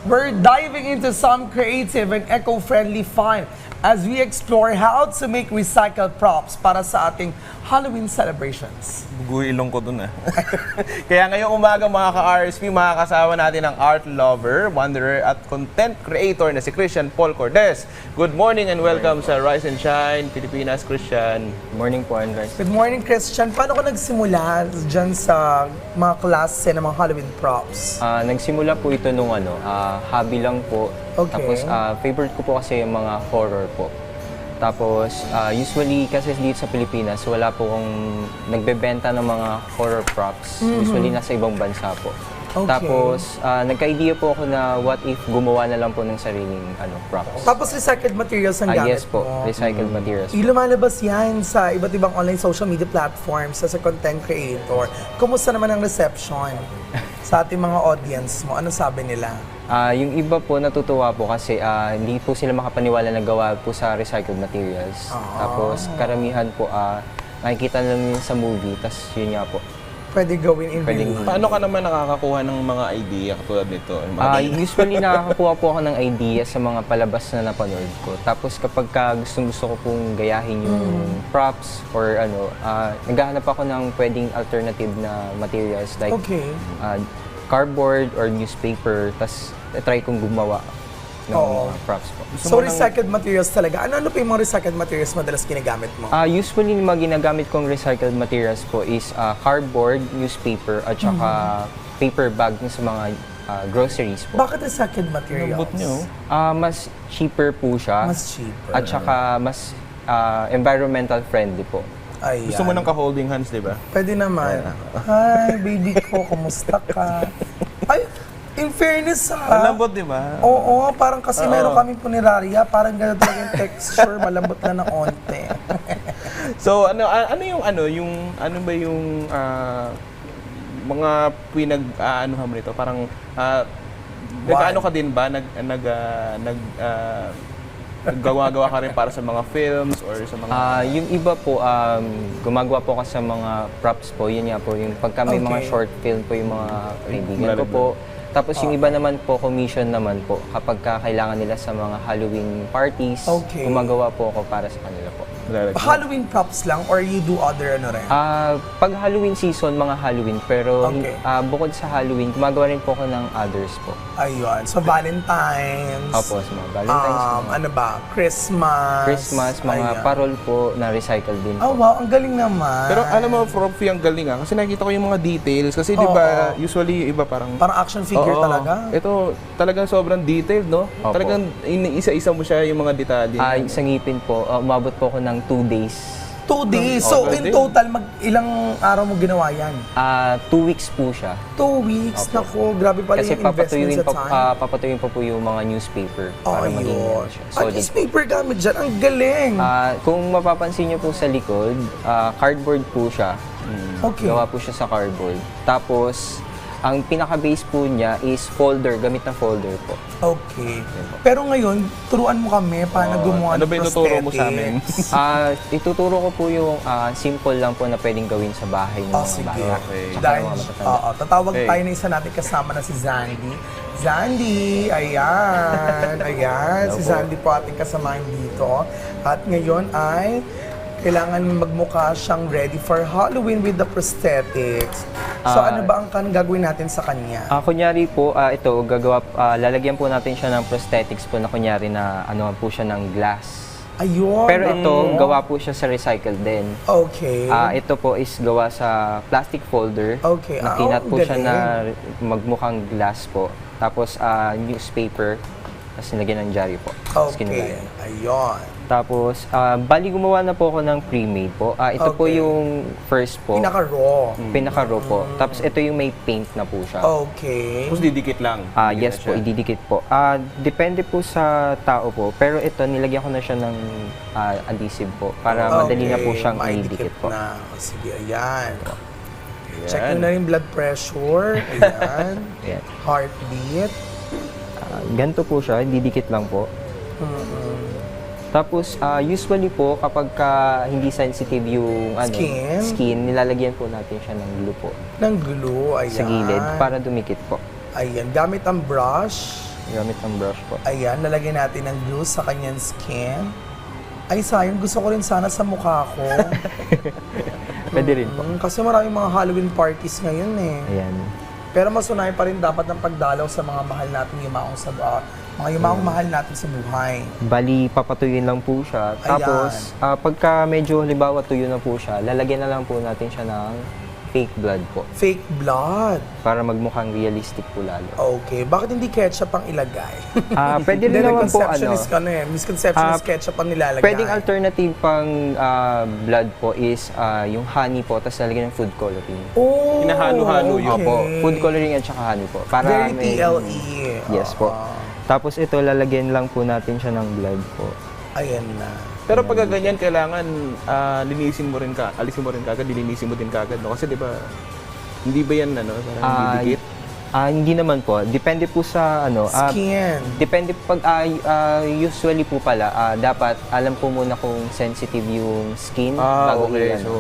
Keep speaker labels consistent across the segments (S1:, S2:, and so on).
S1: We're diving into some creative and eco-friendly fun as we explore how to make recycled props para sa ating Halloween celebrations.
S2: Bugoy ilong ko dun Kaya ngayong umaga mga ka-RSP, makakasama natin ang art lover, wanderer at content creator na si Christian Paul Cordes. Good morning and welcome sa Rise and Shine, Pilipinas, Christian.
S3: Good morning po, Andres.
S1: Good morning, Christian. Paano ka nagsimula dyan sa mga klase ng mga Halloween props?
S3: Nagsimula po ito nung hobby lang po.
S1: Okay.
S3: Tapos favorite ko po kasi yung mga horror po. Tapos usually kasi dito sa Pilipinas wala po kong nagbebenta ng mga horror props. Usually nasa ibang bansa po.
S1: Okay.
S3: Tapos nagka-idea po ako na what if gumawa na lang po ng sariling props.
S1: Tapos recycled materials ang gamit
S3: Yes po,
S1: mo.
S3: recycled materials.
S1: Lumalabas yan sa iba't ibang online social media platforms as a content creator. Kumusta naman ang reception sa ating mga audience mo? Ano sabi nila?
S3: Yung iba po natutuwa po kasi hindi po sila makapaniwala na gawa po sa recycled materials. Tapos karamihan po nakikita lang yun sa movie, tapos yun nga po.
S1: Pwede gawin in
S3: Pwedeng-
S1: real.
S2: Paano ka naman nakakakuha ng mga idea katulad nito?
S3: Usually nakakakuha po ako ng idea sa mga palabas na napanood ko. Tapos kapag gusto ko pong gayahin yung props or naghahanap ako ng pwedeng alternative na materials like
S1: Okay.
S3: cardboard or newspaper. Tapos try kong gumawa ng
S1: Oo.
S3: mga props po.
S1: So recycled materials talaga. Ano pa yung mga recycled materials madalas ginagamit mo?
S3: Usually, yung mga ginagamit kong recycled materials po is cardboard, newspaper, at saka paper bag sa mga groceries po.
S1: Bakit recycled materials?
S2: Lambot niyo.
S3: Mas cheaper po siya.
S1: Mas cheaper.
S3: At saka mas environmental friendly po.
S1: Ayan.
S2: Gusto mo ng ka-holding hands, di ba?
S1: Pwede naman. Hi, baby ko. Kumusta ka? Ay, in fairness
S2: Lambot, di ba?
S1: Oo, parang kasi meron kaming punerarya, parang gano'n talaga yung texture, malambot na ng onte.
S2: So, ano ba yung mga anuhan mo nito? Parang, nag-ano ka din ba? Naggawa-gawa ka rin para sa mga films or sa mga...
S3: Yung iba po, gumagawa po kasi sa mga props po. Yun nga po, yung pagka may mga
S1: Okay.
S3: short film po yung mga kaibigan ko po. Tapos yung iba naman po, commission naman po. Kapag kailangan nila sa mga Halloween parties,
S1: Okay.
S3: gumagawa po ako para sa kanila po.
S1: Halloween props lang or you do other ano rin?
S3: Pag Halloween season, mga Halloween. Pero
S1: Okay.
S3: bukod sa Halloween, gumagawa rin po ako ng others po.
S1: Ayun. So, Valentine's.
S3: Opo, sa mga Valentine's.
S1: Ano ba? Christmas.
S3: Christmas, mga
S1: Ayan.
S3: parol po na recycle din
S1: Oh,
S3: po.
S1: wow. Ang galing naman.
S2: Pero alam mo, Profi, ang galing kasi nakikita ko yung mga details. Kasi di ba, usually yung iba parang...
S1: Parang action figure
S2: Oo.
S1: talaga.
S2: Ito, talagang sobrang detailed, no?
S3: Opo.
S2: Talagang isa-isa mo siya yung mga detalye.
S3: Sa ngipin po, umabot po ako ng 2 days.
S1: 2 days. So,
S2: Okay.
S1: in total, ilang araw mo ginawa yan?
S3: 2 weeks po siya.
S1: 2 weeks?
S3: Opo.
S1: Naku, grabe pala
S3: Kasi
S1: yung investment sa time.
S3: papatuyuin pa po yung mga newspaper
S1: Oh,
S3: para maging
S1: yun.
S3: siya.
S1: At newspaper gamit dyan. Ang galing.
S3: Kung mapapansin niyo po sa likod, cardboard po siya.
S1: Okay.
S3: Gawa po siya sa cardboard. Tapos, ang pinaka-base po niya is folder, gamit na folder po.
S1: Okay. Pero ngayon, turuan mo kami paano gumawa
S2: Ano
S1: ng
S2: ba yung tuturo mo sa amin?
S3: Ituturo ko po yung simple lang po na pwedeng gawin sa bahay ng mga
S1: Sige.
S3: bata.
S2: Okay.
S3: Tsaka
S1: Dahil,
S3: ng mga matatanda.
S1: tatawag
S2: Okay.
S1: tayo na isa natin kasama na si Zandy. Zandy, ayan. Ayan, si Zandy po ating kasamahan dito. At ngayon ay kailangan magmukha siyang ready for Halloween with the prosthetics. So ano ba ang gagawin natin sa kanya?
S3: Kunyari po, ito, lalagyan po natin siya ng prosthetics po na kunyari na ano po siya ng glass.
S1: Ayun.
S3: Pero ito, gawa po siya sa recycle din.
S1: Okay.
S3: Ito po is gawa sa plastic folder.
S1: Okay.
S3: Na kinat po siya
S1: galing.
S3: na magmukhang glass po. Tapos newspaper, tapos nilagyan ng jari po. Tapos
S1: Okay.
S3: kinulayan.
S1: Ayun.
S3: Tapos, bali gumawa na po ako ng pre-made po. Ito po
S1: Okay.
S3: yung first po.
S1: Pinaka-raw.
S3: Pinaka-raw po. Tapos ito yung may paint na po siya.
S1: Okay.
S2: Tapos didikit lang.
S3: Yes po, ididikit po. Depende po sa tao po. Pero ito, nilagyan ko na siya ng adhesive po. Para madali na po siyang
S1: maidikit
S3: idikit po.
S1: na. Sige, ayan.
S2: Ayan.
S1: Check nyo na yung blood pressure. Ayan.
S3: Ayan.
S1: Heartbeat.
S3: Ganito po siya, didikit lang po. Tapos, usually po, kapag hindi sensitive yung skin, nilalagyan po natin siya ng glue po.
S1: Ng glue, ayan.
S3: Sa gilid, para dumikit po.
S1: Ayan, gamit ang brush.
S3: gamit ng brush po.
S1: Ayan, lalagyan natin ng glue sa kanyang skin. Ay, sayang. Gusto ko rin sana sa mukha ko.
S3: Pwede rin po.
S1: Kasi maraming mga Halloween parties ngayon eh.
S3: Ayan.
S1: Pero masunay pa rin dapat ng pagdalaw sa mga mahal natin yumaong sa mga yumaong mahal natin sa buhay.
S3: Bali, papatuyuin lang po siya.
S1: Ayan.
S3: Tapos, pagka medyo halimbawa tuyo na po siya, lalagyan na lang po natin siya ng fake blood po.
S1: Fake blood.
S3: Para magmukhang realistic po lalo.
S1: Okay. Bakit hindi ketchup ang ilagay?
S3: Pwede rin
S1: Hindi,
S3: naman po
S1: misconceptionist ka na eh. Misconceptionist ketchup ang nilalagay.
S3: Pwedeng alternative pang blood po is yung honey po, tapos lalagyan ng food coloring.
S1: Oh,
S2: Hinahalo-halo yun.
S3: Opo, food coloring at saka honey po. Para
S1: Very
S3: may-
S1: TLE.
S3: Yes po. Tapos ito, lalagyan lang po natin siya ng blood po.
S1: Ayan na.
S2: Pero pag ganyan, kailangan linisin mo rin alisin mo rin kagad, dilinisin mo din kagad, no? Kasi di ba, hindi ba yan, parang didikit?
S3: Hindi naman po. Depende po sa
S1: Skin.
S3: depende pag usually po pala dapat alam po muna kung sensitive yung skin bago
S2: Okay.
S3: i-ano.
S2: So,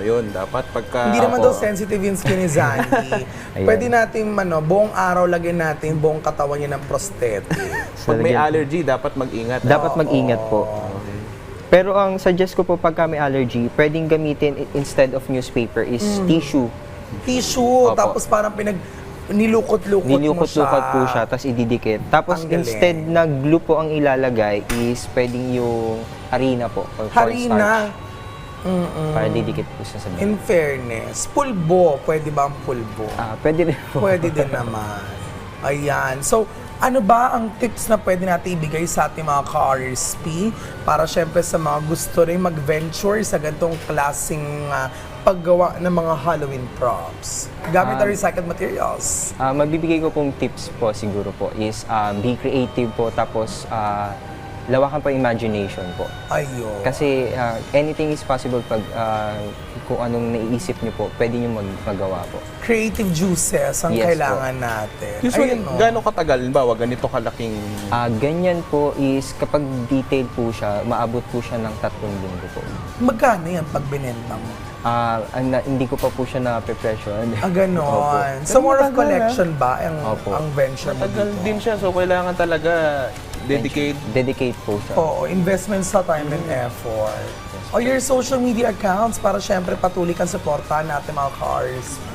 S2: yun, dapat pagka...
S1: Hindi naman
S3: Opo.
S1: daw sensitive yung skin ni Zandy.
S3: Ayan.
S1: Pwede natin, buong araw lagyan natin buong katawan niya ng prosthetic.
S2: Pag may
S3: Lalagyan-
S2: allergy, dapat mag-ingat.
S3: dapat mag-ingat po. Pero ang suggest ko po pagka may allergy, pwedeng gamitin instead of newspaper is tissue.
S1: Tissue,
S3: Opo.
S1: tapos parang nilukot-lukot mo siya.
S3: Nilukot-lukot po siya, tapos ididikit. Tapos
S1: Ang galing.
S3: instead na glue po ang ilalagay is pwedeng yung harina po or cornstarch.
S1: Harina.
S3: Para didikit po siya sa dami.
S1: In fairness, pulbo. Pwede ba ang pulbo?
S3: Pwede rin po.
S1: Pwede din naman. Ayan. So, ano ba ang tips na pwede natin ibigay sa ating mga ka-RSP para syempre sa mga gusto rin mag-venture sa ganitong klaseng paggawa ng mga Halloween props? Gamit ang recycled materials.
S3: Magbibigay ko pong tips po siguro po is be creative po tapos lawakan pa imagination po.
S1: Ayun.
S3: Kasi anything is possible pag kung anong naiisip niyo po, pwede niyo magawa po.
S1: Creative juices ang
S3: Yes,
S1: kailangan natin.
S2: Usually,
S1: Ayun, no?
S2: gano'ng katagal, bawa ganito kalaking...
S3: Ganyan po is kapag detail po siya, maabot po siya ng 3 linggo po.
S1: Magkano yan pag binenta mo?
S3: Hindi ko pa po siya na-pressure.
S1: Ganon.
S2: Opo.
S1: So, more of
S2: Matagal,
S1: collection ba
S3: Opo.
S1: ang venture mo
S2: Matagal
S1: dito?
S2: din siya, so kailangan talaga
S3: Dedicate po siya.
S1: Oo, investment sa time and effort. O your social media accounts para syempre patuloy kang supportahan natin mga ka-RSP.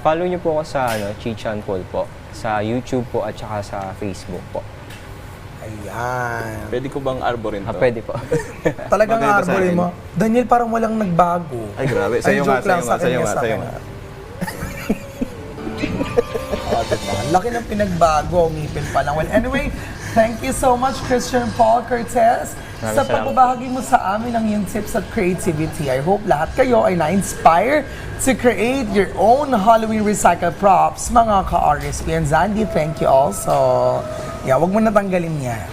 S3: Follow niyo po ako sa Chichan Paul po. Sa YouTube po at saka sa Facebook po.
S1: Ayan.
S2: Pwede ko bang arborin to?
S3: Pwede po.
S1: Talagang
S2: Bagay ba sa
S1: arborin
S2: akin?
S1: mo. Daniel, parang walang nagbago.
S2: Ay, grabe. Sa'yo
S1: Ay,
S2: nga,
S1: joke lang,
S2: sa'yo nga,
S1: sa akin
S2: sa'yo
S1: yan,
S2: nga,
S1: sa
S2: sa'yo
S1: akin
S2: nga.
S1: yan. Diba? Laki ng pinagbago, umipin pa lang. Well, anyway, thank you so much, Christian Paul Cortez, sa
S3: salamat.
S1: pagbabahagi mo sa amin ng iyong tips at creativity. I hope lahat kayo ay na-inspire to create your own Halloween recycled props, mga ka-RSP. And Zandy, thank you also. Yeah, wag mo natanggalin yan.